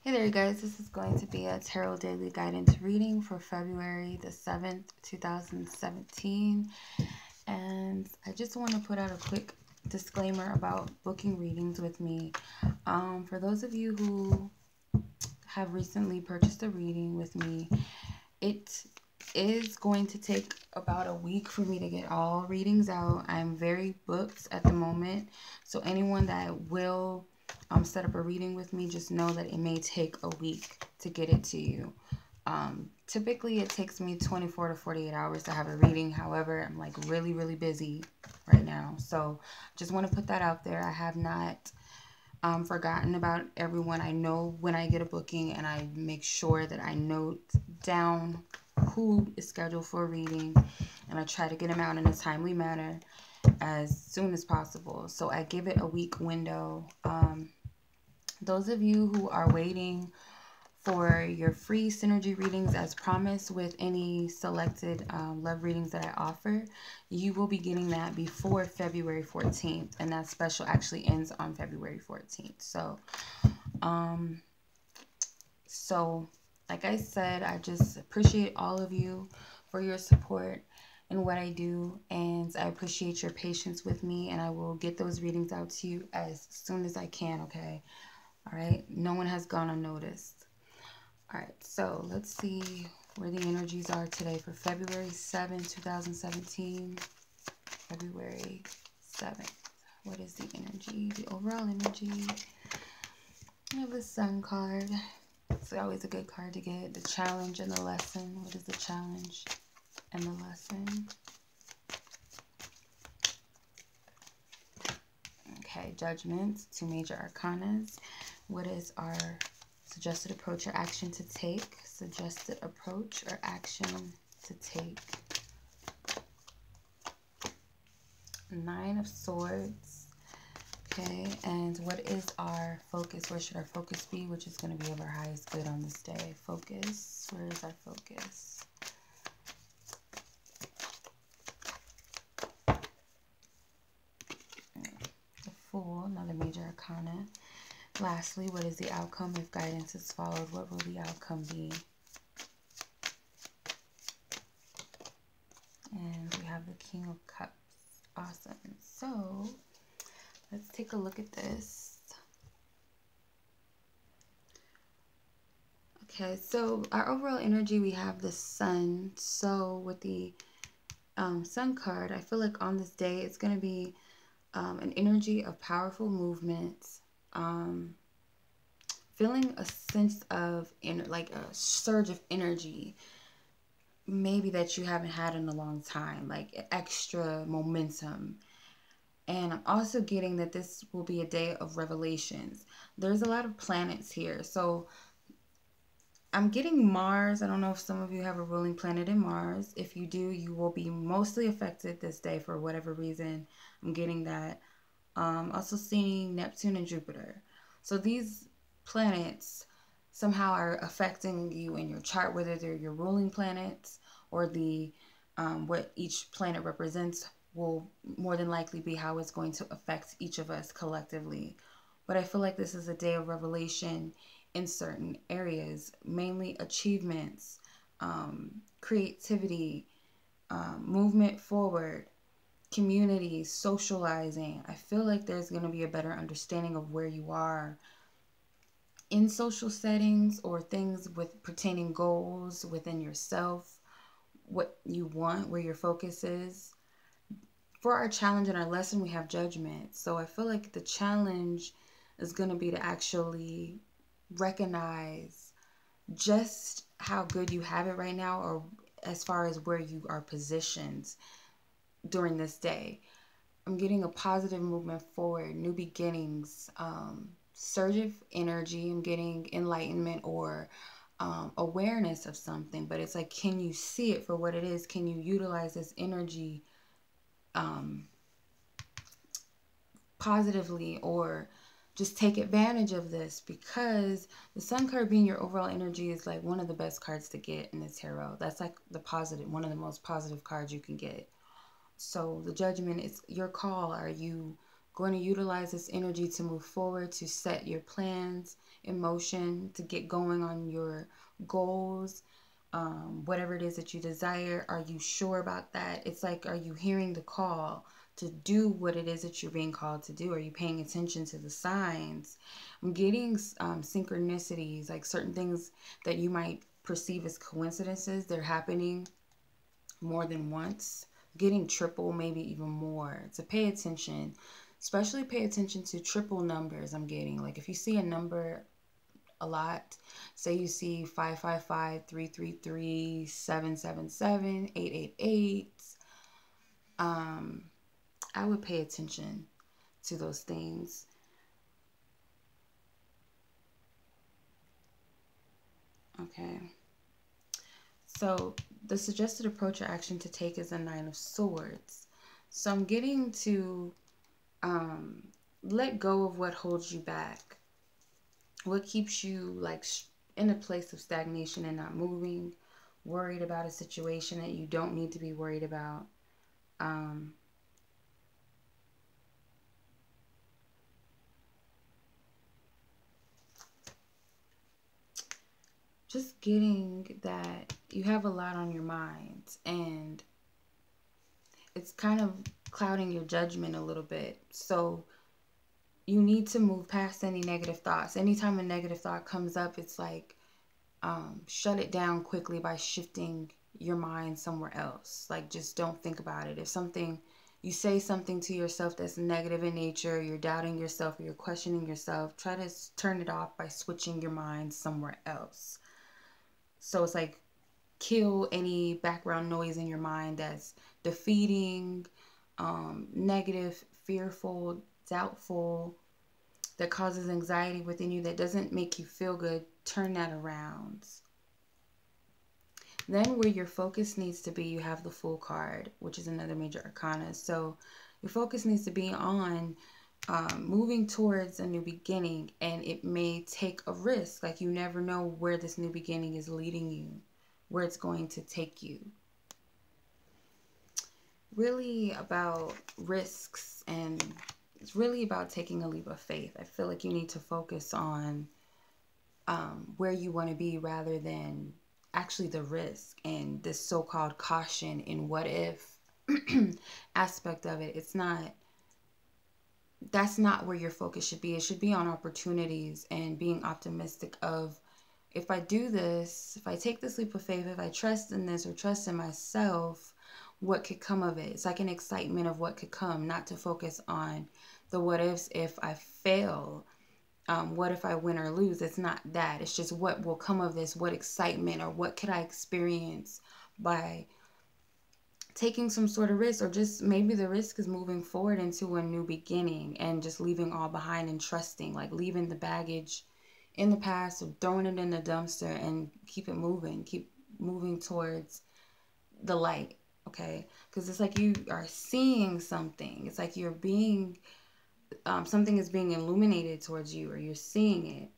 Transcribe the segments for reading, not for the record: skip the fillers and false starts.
Hey there, you guys. This is going to be a tarot daily guidance reading for February the 7th, 2017. And I just want to put out a quick disclaimer about booking readings with me. For those of you who have recently purchased a reading with me, it is going to take about a week for me to get all readings out. I'm very booked at the moment. So anyone that will set up a reading with me, just know that it may take a week to get it to you. Typically it takes me 24 to 48 hours to have a reading. However, I'm like really busy right now. So just want to put that out there. I have not forgotten about everyone. I know when I get a booking, and I make sure that I note down who is scheduled for a reading, and I try to get them out in a timely manner as soon as possible. So I give it a week window. Those of you who are waiting for your free synergy readings as promised with any selected love readings that I offer, you will be getting that before February 14th, and that special actually ends on February 14th. So like I said, I just appreciate all of you for your support in what I do, and I appreciate your patience with me, and I will get those readings out to you as soon as I can, okay? All right, no one has gone unnoticed. All right, so let's see where the energies are today for February 7th, 2017. February 7th. What is the energy? The overall energy. I have the Sun card. It's always a good card to get. The challenge and the lesson. What is the challenge and the lesson? Okay, Judgment. Two major arcanas. What is our suggested approach or action to take? Suggested approach or action to take. Nine of Swords. Okay, and what is our focus? Where should our focus be? Which is going to be of our highest good on this day? Focus. Where is our focus? The Fool, another major arcana. Lastly, what is the outcome? If guidance is followed, what will the outcome be? And we have the King of Cups. Awesome. So let's take a look at this. Okay, so our overall energy, we have the Sun. So with the Sun card, I feel like on this day, it's going to be an energy of powerful movements, feeling a sense of like a surge of energy, maybe that you haven't had in a long time, like extra momentum. And I'm also getting that this will be a day of revelations. There's a lot of planets here. So I'm getting Mars. I don't know if some of you have a ruling planet in Mars. If you do, you will be mostly affected this day for whatever reason. I'm getting that. Also seeing Neptune and Jupiter. So these planets somehow are affecting you in your chart, whether they're your ruling planets or the what each planet represents will more than likely be how it's going to affect each of us collectively. But I feel like this is a day of revelation in certain areas, mainly achievements, creativity, movement forward, community, socializing. I feel like there's going to be a better understanding of where you are in social settings or things with pertaining goals within yourself, what you want, where your focus is. For our challenge and our lesson, we have Judgment. So I feel like the challenge is going to be to actually recognize just how good you have it right now, or as far as where you are positioned during this day. I'm getting a positive movement forward, new beginnings, surge of energy. I'm getting enlightenment or awareness of something, but it's like, can you see it for what it is? Can you utilize this energy positively, or just take advantage of this? Because the Sun card being your overall energy is like one of the best cards to get in the tarot. That's like the positive, one of the most positive cards you can get. So the Judgment is your call. Are you going to utilize this energy to move forward, to set your plans emotion to get going on your goals, whatever it is that you desire. Are you sure about that? It's like, are you hearing the call to do what it is that you're being called to do? Are you paying attention to the signs? I'm getting synchronicities, like certain things that you might perceive as coincidences. They're happening more than once, getting triple, maybe even more. To pay attention, especially pay attention to triple numbers. I'm getting, like, if you see a number a lot, say you see 555, 333, 777, 888, I would pay attention to those things. Okay. So the suggested approach or action to take is a Nine of Swords. So I'm getting to let go of what holds you back. What keeps you like in a place of stagnation and not moving, worried about a situation that you don't need to be worried about. Just getting that you have a lot on your mind, and it's kind of clouding your judgment a little bit. So you need to move past any negative thoughts. Anytime a negative thought comes up, it's like, shut it down quickly by shifting your mind somewhere else. Like, just don't think about it. If something, you say something to yourself that's negative in nature, you're doubting yourself, or you're questioning yourself, try to turn it off by switching your mind somewhere else. So it's like, kill any background noise in your mind that's defeating, negative, fearful, doubtful, that causes anxiety within you, that doesn't make you feel good. Turn that around. Then where your focus needs to be, you have the Fool card, which is another major arcana. So your focus needs to be on moving towards a new beginning, and it may take a risk. Like, you never know where this new beginning is leading you, where it's going to take you. Really about risks, and it's really about taking a leap of faith. I feel like you need to focus on where you want to be rather than actually the risk and this so-called caution in what if aspect of it. It's not, that's not where your focus should be. It should be on opportunities and being optimistic of, if I do this, if I take this leap of faith, if I trust in this or trust in myself, what could come of it? It's like an excitement of what could come, not to focus on the what ifs. If I fail, what if I win or lose? It's not that. It's just what will come of this, what excitement or what could I experience by taking some sort of risk, or just maybe the risk is moving forward into a new beginning and just leaving all behind and trusting, like leaving the baggage in the past or throwing it in the dumpster and keep moving towards the light. Okay, because it's like you are seeing something. It's like you're being something is being illuminated towards you, or you're seeing it,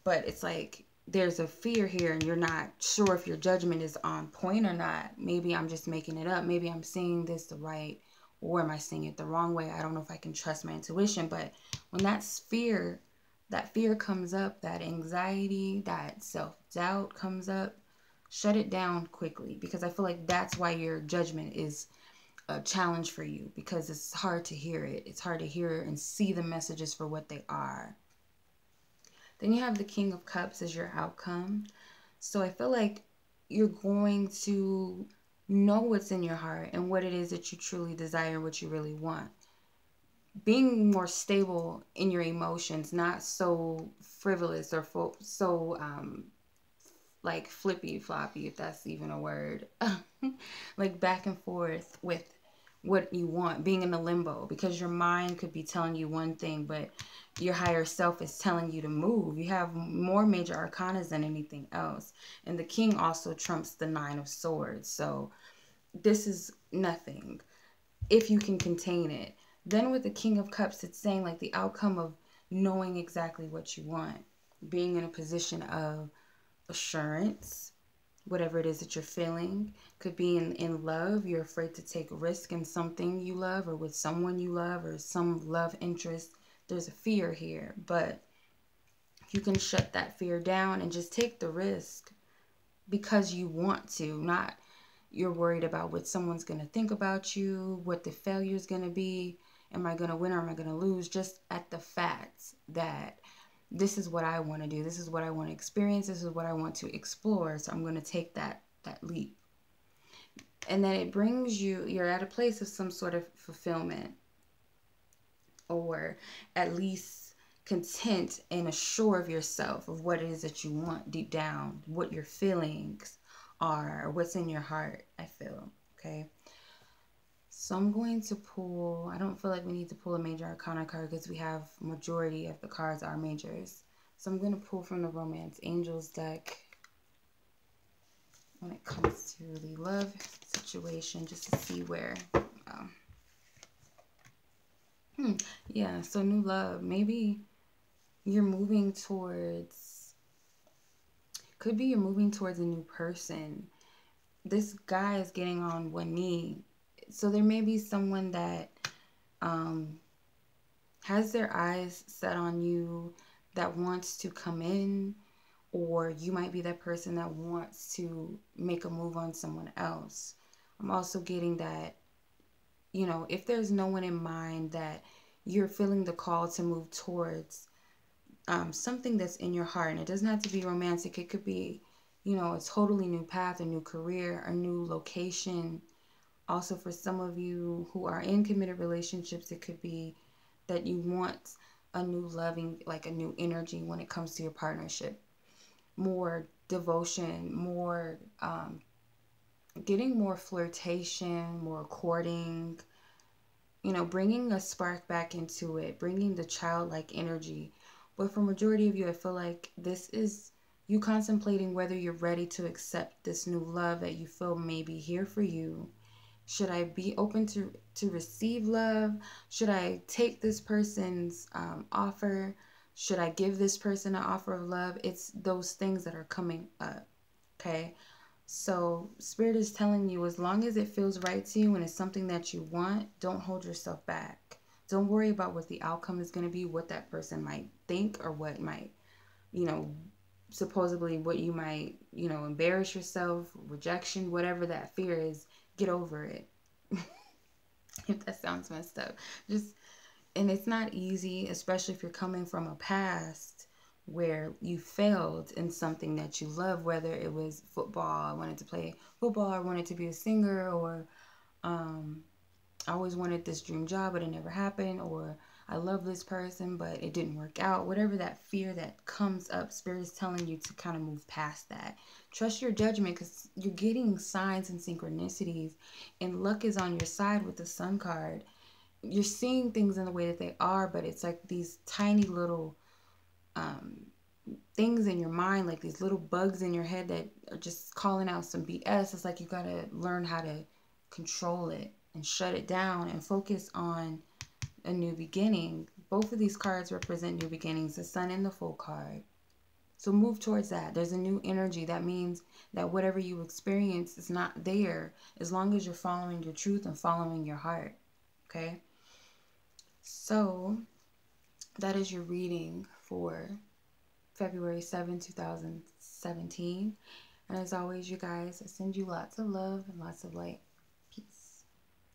but it's like there's a fear here and you're not sure if your judgment is on point or not. Maybe I'm just making it up. Maybe I'm seeing this the right, or am I seeing it the wrong way? I don't know if I can trust my intuition. But when that fear comes up, that anxiety, that self-doubt comes up, shut it down quickly, because I feel like that's why your judgment is a challenge for you, because it's hard to hear it. It's hard to hear and see the messages for what they are. Then you have the King of Cups as your outcome. So I feel like you're going to know what's in your heart and what it is that you truly desire, what you really want. Being more stable in your emotions, not so frivolous or so like flippy floppy, if that's even a word. Like back and forth with what you want, being in a limbo, because your mind could be telling you one thing, but your higher self is telling you to move. You have more major arcanas than anything else. And the King also trumps the Nine of Swords. So this is nothing if you can contain it. Then with the King of Cups, it's saying like the outcome of knowing exactly what you want, being in a position of assurance, whatever it is that you're feeling. Could be in love. You're afraid to take risk in something you love, or with someone you love, or some love interest there's a fear here, but you can shut that fear down and just take the risk because you want to, not you're worried about what someone's going to think about you, what the failure is going to be. Am I going to win or am I going to lose? Just at the fact that this is what I want to do. This is what I want to experience. This is what I want to explore. So I'm going to take that leap. And then it brings you're at a place of some sort of fulfillment, or at least content and assured of yourself of what it is that you want deep down, what your feelings are, or what's in your heart, I feel. Okay. So I'm going to pull, I don't feel like we need to pull a major arcana card because we have majority of the cards are majors. So I'm going to pull from the Romance Angels deck when it comes to the love situation, just to see where. Yeah, so new love. Maybe you're moving towards, could be you're moving towards a new person. This guy is getting on one knee. So there may be someone that has their eyes set on you, that wants to come in, or you might be that person that wants to make a move on someone else. I'm also getting that, you know, if there's no one in mind, that you're feeling the call to move towards something that's in your heart. And it doesn't have to be romantic. It could be, you know, a totally new path, a new career, a new location. Also, for some of you who are in committed relationships, it could be that you want a new loving, like a new energy when it comes to your partnership. More devotion, more getting more flirtation, more courting, you know, bringing a spark back into it, bringing the childlike energy. But for majority of you, I feel like this is you contemplating whether you're ready to accept this new love that you feel may be here for you. Should I be open to receive love? Should I take this person's offer? Should I give this person an offer of love? It's those things that are coming up, okay? So Spirit is telling you, as long as it feels right to you and it's something that you want, don't hold yourself back. Don't worry about what the outcome is going to be, what that person might think, or what might, you know, supposedly what you might, you know, embarrass yourself, rejection, whatever that fear is, get over it. If that sounds messed up. And it's not easy, especially if you're coming from a past where you failed in something that you love, whether it was football, I wanted to play football, I wanted to be a singer, or I always wanted this dream job, but it never happened, or I love this person, but it didn't work out. Whatever that fear that comes up, Spirit is telling you to kind of move past that. Trust your judgment, because you're getting signs and synchronicities, and luck is on your side with the Sun card. You're seeing things in the way that they are, but it's like these tiny little things in your mind, like these little bugs in your head that are just calling out some BS. It's like you got to learn how to control it and shut it down and focus on a new beginning. Both of these cards represent new beginnings, the Sun and the Fool card. So move towards that. There's a new energy. That means that whatever you experience is not there, as long as you're following your truth and following your heart. Okay? So that is your reading for February 7, 2017. And as always, you guys, I send you lots of love and lots of light.